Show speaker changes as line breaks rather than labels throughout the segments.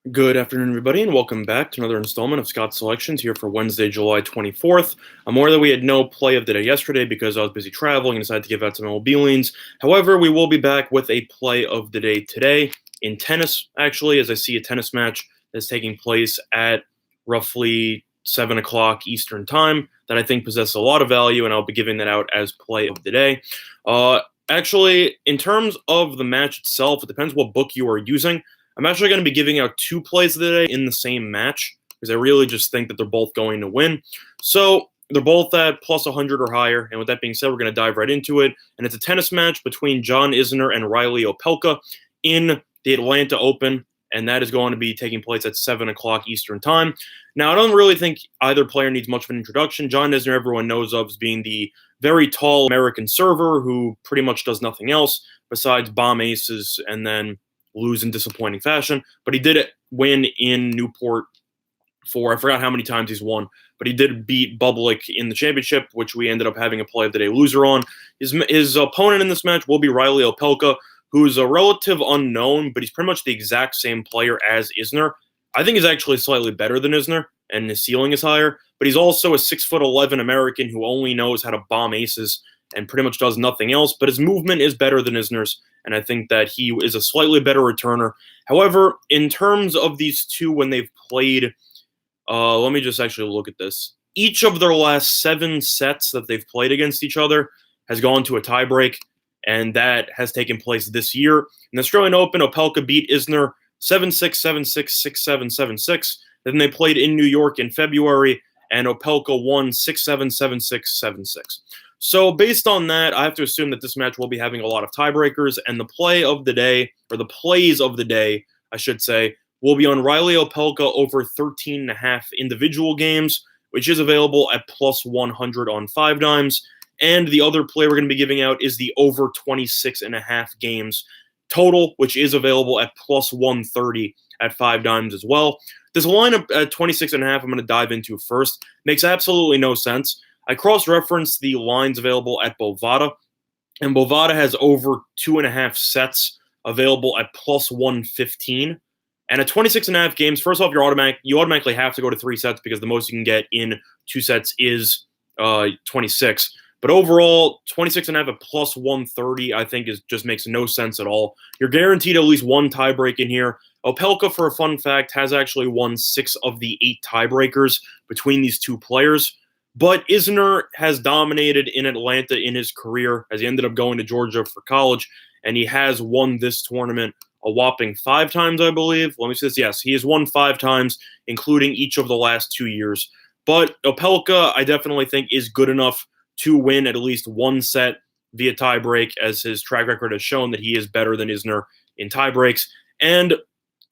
Good afternoon, everybody, and welcome back to another installment of Scott's Selections here for Wednesday, July 24th. I'm aware that we had no play of the day yesterday because I was busy traveling and decided to give out some MLB leans. However, we will be back with a play of the day today in tennis, actually, as I see a tennis match that's taking place at roughly 7 o'clock Eastern Time that I think possesses a lot of value, and I'll be giving that out as play of the day. Actually, in terms of the match itself, it depends what book you are using. I'm actually going to be giving out two plays of the day in the same match because I really just think that they're both going to win. So they're both at plus 100 or higher. And with that being said, we're going to dive right into it. And it's a tennis match between John Isner and Reilly Opelka in the Atlanta Open. And that is going to be taking place at 7 o'clock Eastern Time. Now, I don't really think either player needs much of an introduction. John Isner, everyone knows of as being the very tall American server who pretty much does nothing else besides bomb aces and then lose in disappointing fashion, but he did win in Newport for, I forgot how many times he's won, but he did beat Bublik in the championship, which we ended up having a play of the day loser on. His opponent in this match will be Reilly Opelka, who is a relative unknown, but he's pretty much the exact same player as Isner. I think he's actually slightly better than Isner, and his ceiling is higher, but he's also a 6'11" American who only knows how to bomb aces and pretty much does nothing else, but his movement is better than Isner's, and I think that he is a slightly better returner. However, in terms of these two, when they've played, let me just actually look at this. Each of their last 7 sets that they've played against each other has gone to a tiebreak, and that has taken place this year. In the Australian Open, Opelka beat Isner 7-6, 7-6, 6-7, 7-6. Then they played in New York in February, and Opelka won 6-7, 7-6, 7-6. So based on that, I have to assume that this match will be having a lot of tiebreakers, and the play of the day, or the plays of the day, I should say, will be on Reilly Opelka over 13.5 individual games, which is available at plus 100 on 5 dimes. And the other play we're going to be giving out is the over 26.5 games total, which is available at plus 130 at 5 dimes as well. This lineup at 26.5, I'm going to dive into first. Makes absolutely no sense. I cross-referenced the lines available at Bovada, and Bovada has over 2.5 sets available at plus 115. And at 26.5 games, first off, you automatically have to go to 3 sets because the most you can get in 2 sets is 26. But overall, 26.5 at plus 130, I think, just makes no sense at all. You're guaranteed at least one tiebreak in here. Opelka, for a fun fact, has actually won 6 of the 8 tiebreakers between these two players. But Isner has dominated in Atlanta in his career as he ended up going to Georgia for college, and he has won this tournament a whopping 5 times, I believe. Let me see this. Yes, he has won 5 times, including each of the last 2 years. But Opelka, I definitely think, is good enough to win at least one set via tiebreak, as his track record has shown that he is better than Isner in tiebreaks. And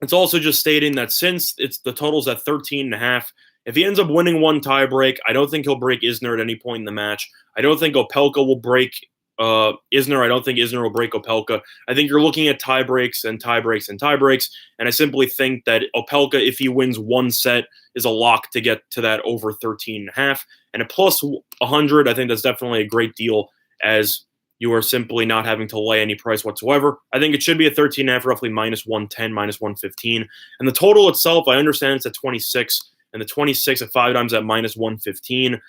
it's also just stating that since the total's at 13.5, if he ends up winning one tiebreak, I don't think he'll break Isner at any point in the match. I don't think Opelka will break Isner. I don't think Isner will break Opelka. I think you're looking at tiebreaks and tiebreaks and tiebreaks, and I simply think that Opelka, if he wins one set, is a lock to get to that over 13.5. And at plus 100, I think that's definitely a great deal, as you are simply not having to lay any price whatsoever. I think it should be at 13.5, roughly minus 110, minus 115. And the total itself, I understand it's at 26, and the 26 at 5 dimes at minus 115.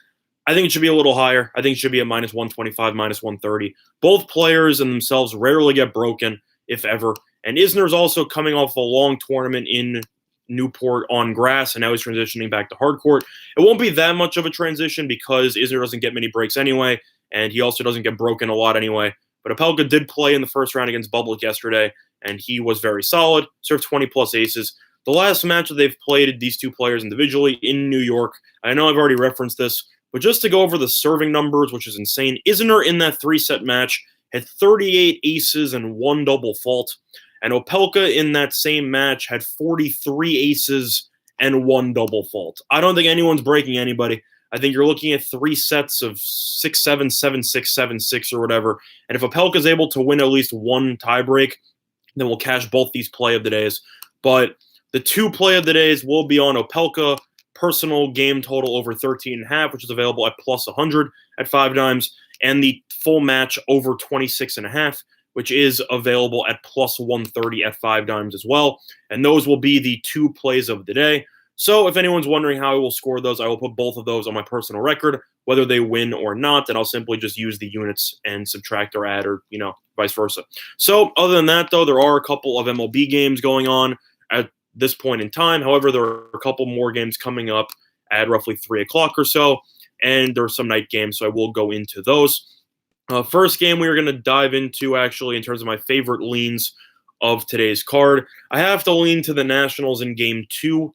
I think it should be a little higher. I think it should be at minus 125, minus 130. Both players in themselves rarely get broken, if ever. And Isner's also coming off a long tournament in Newport on grass, and now he's transitioning back to hard court. It won't be that much of a transition because Isner doesn't get many breaks anyway, and he also doesn't get broken a lot anyway. But Opelka did play in the first round against Bublik yesterday, and he was very solid, served 20-plus aces. The last match that they've played, these two players individually in New York, I know I've already referenced this, but just to go over the serving numbers, which is insane, Isner in that 3-set match had 38 aces and 1 double fault, and Opelka in that same match had 43 aces and 1 double fault. I don't think anyone's breaking anybody. I think you're looking at 3 sets of 6-7, 7-6, 7-6 or whatever, and if Opelka's able to win at least one tiebreak, then we'll cash both these play of the days. But the 2 play of the days will be on Opelka, personal game total over 13.5, which is available at plus 100 at 5 dimes, and the full match over 26.5, which is available at plus 130 at 5 dimes as well. And those will be the 2 plays of the day. So if anyone's wondering how I will score those, I will put both of those on my personal record, whether they win or not, and I'll simply just use the units and subtract or add, or, vice versa. So other than that, though, there are a couple of MLB games going on at this point in time. However, there are a couple more games coming up at roughly 3 o'clock or so, and there are some night games, so I will go into those. First game we are going to dive into, actually, in terms of my favorite leans of today's card. I have to lean to the Nationals in Game 2,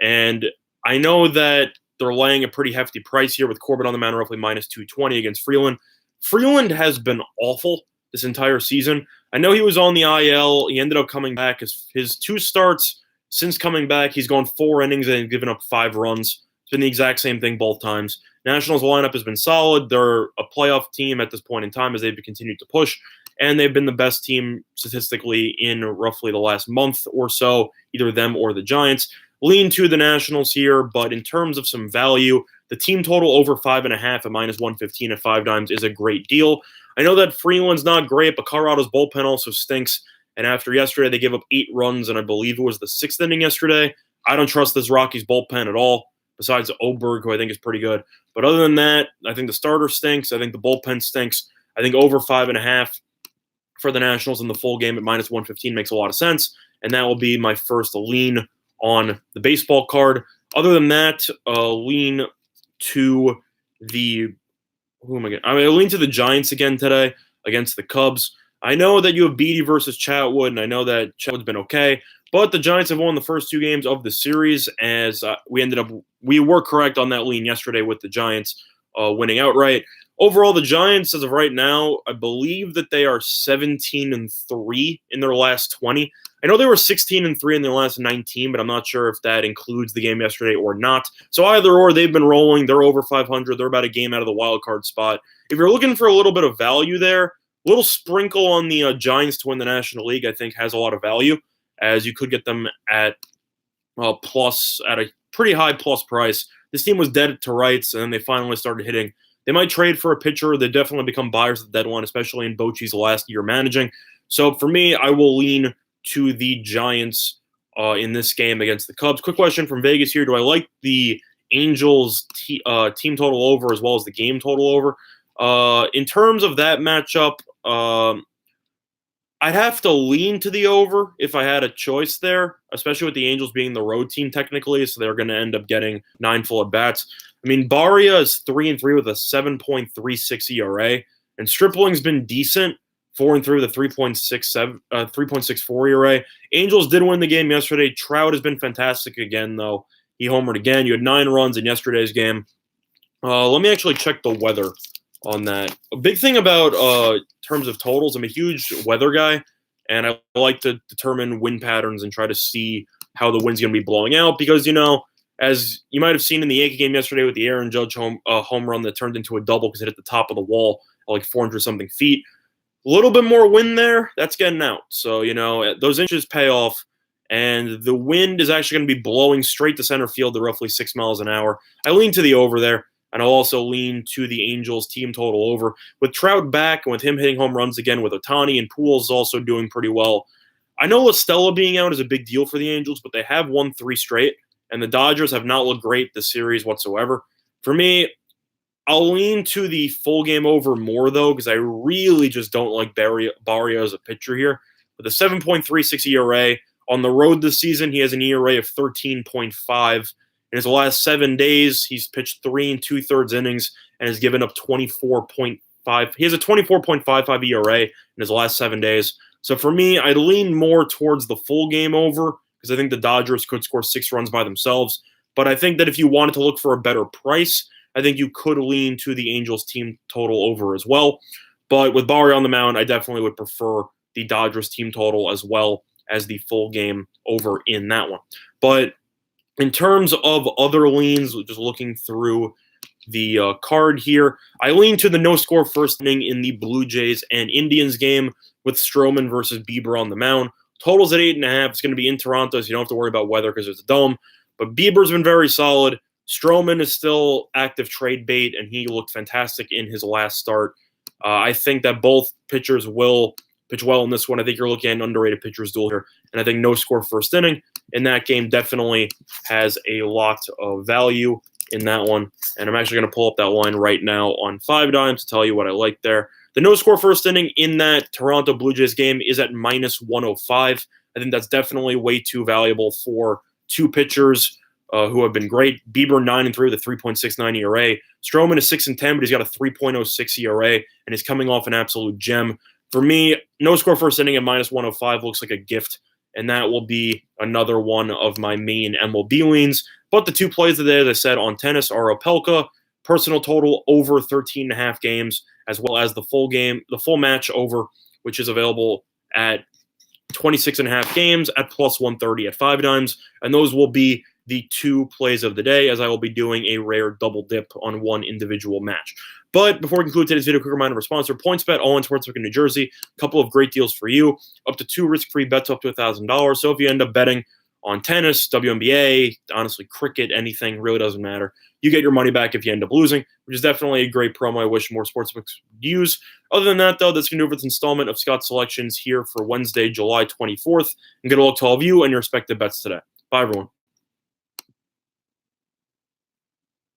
and I know that they're laying a pretty hefty price here with Corbett on the mound, roughly minus 220 against Freeland. Freeland has been awful this entire season. I know he was on the IL. He ended up coming back. His 2 starts since coming back, he's gone 4 innings and given up 5 runs. It's been the exact same thing both times. Nationals lineup has been solid. They're a playoff team at this point in time as they've continued to push, and they've been the best team statistically in roughly the last month or so, either them or the Giants. Lean to the Nationals here, but in terms of some value, the team total over 5.5 at minus 115 at 5 dimes is a great deal. I know that Freeland's not great, but Colorado's bullpen also stinks. And after yesterday, they gave up 8 runs, and I believe it was the 6th inning yesterday. I don't trust this Rockies bullpen at all, besides Oberg, who I think is pretty good. But other than that, I think the starter stinks. I think the bullpen stinks. I think over 5.5 for the Nationals in the full game at minus 115 makes a lot of sense, and that will be my first lean on the baseball card. Other than that, lean to the I lean to the Giants again today against the Cubs. I know that you have Beatty versus Chatwood, and I know that Chatwood's been okay, but the Giants have won the first 2 games of the series, as we were correct on that lean yesterday with the Giants winning outright. Overall, the Giants, as of right now, I believe that they are 17-3 in their last 20. I know they were 16-3 in their last 19, but I'm not sure if that includes the game yesterday or not. So either or, they've been rolling. They're over 500. They're about a game out of the wild card spot. If you're looking for a little bit of value there, a little sprinkle on the Giants to win the National League, I think, has a lot of value, as you could get them at a pretty high plus price. This team was dead to rights, and then they finally started hitting. They might trade for a pitcher. They definitely become buyers at the deadline, especially in Bochy's last year managing. So for me, I will lean to the Giants in this game against the Cubs. Quick question from Vegas here. Do I like the Angels team total over as well as the game total over? In terms of that matchup, I'd have to lean to the over if I had a choice there, especially with the Angels being the road team technically, so they're going to end up getting 9 full at-bats. I mean, Barria is 3-3 with a 7.36 ERA, and Stripling's been decent, 4-3 with a 3.64 ERA. Angels did win the game yesterday. Trout has been fantastic again, though. He homered again. You had 9 runs in yesterday's game. Let me actually check the weather on that. A big thing about terms of totals, I'm a huge weather guy, and I like to determine wind patterns and try to see how the wind's going to be blowing out because, as you might have seen in the Yankee game yesterday with the Aaron Judge home run that turned into a double because it hit the top of the wall at like 400-something feet. A little bit more wind there, that's getting out. So, those inches pay off, and the wind is actually going to be blowing straight to center field at roughly 6 miles an hour. I lean to the over there, and I'll also lean to the Angels team total over. With Trout back and with him hitting home runs again with Ohtani, and Pujols also doing pretty well. I know La Stella being out is a big deal for the Angels, but they have won 3 straight. And the Dodgers have not looked great this series whatsoever. For me, I'll lean to the full game over more, though, because I really just don't like Barria as a pitcher here. With a 7.36 ERA, on the road this season, he has an ERA of 13.5. In his last 7 days, he's pitched 3 2/3 innings and has given up 24.5. He has a 24.55 ERA in his last 7 days. So for me, I'd lean more towards the full game over, because I think the Dodgers could score 6 runs by themselves. But I think that if you wanted to look for a better price, I think you could lean to the Angels team total over as well. But with Barria on the mound, I definitely would prefer the Dodgers team total as well as the full game over in that one. But in terms of other leans, just looking through the card here, I lean to the no-score first inning in the Blue Jays and Indians game with Stroman versus Bieber on the mound. Total's at 8.5. It's going to be in Toronto, so you don't have to worry about weather because there's a dome. But Bieber's been very solid. Stroman is still active trade bait, and he looked fantastic in his last start. I think that both pitchers will pitch well in this one. I think you're looking at an underrated pitcher's duel here, and I think no score first inning in that game definitely has a lot of value in that one. And I'm actually going to pull up that line right now on 5 Dimes to tell you what I like there. The no score first inning in that Toronto Blue Jays game is at -105. I think that's definitely way too valuable for two pitchers who have been great. Bieber 9-3 with a 3.69 ERA. Stroman is 6-10, but he's got a 3.06 ERA, and he's coming off an absolute gem. For me, no score first inning at -105 looks like a gift, and that will be another one of my main MLB leans. But the two plays today, as I said, on tennis are Opelka, personal total over 13.5 games, as well as the full match over, which is available at 26.5 games at +130 at 5 Dimes. And those will be the two plays of the day, as I will be doing a rare double dip on one individual match. But before we conclude today's video, quick reminder of our sponsor, PointsBet, all in sportsbook in New Jersey. A couple of great deals for you, up to 2 risk-free bets up to $1,000. So if you end up betting on tennis, WNBA, honestly, cricket, anything, really doesn't matter. You get your money back if you end up losing, which is definitely a great promo I wish more sportsbooks would use. Other than that, though, that's going to do it for this installment of Scott Selections here for Wednesday, July 24th. And good luck to all of you and your respective bets today. Bye, everyone.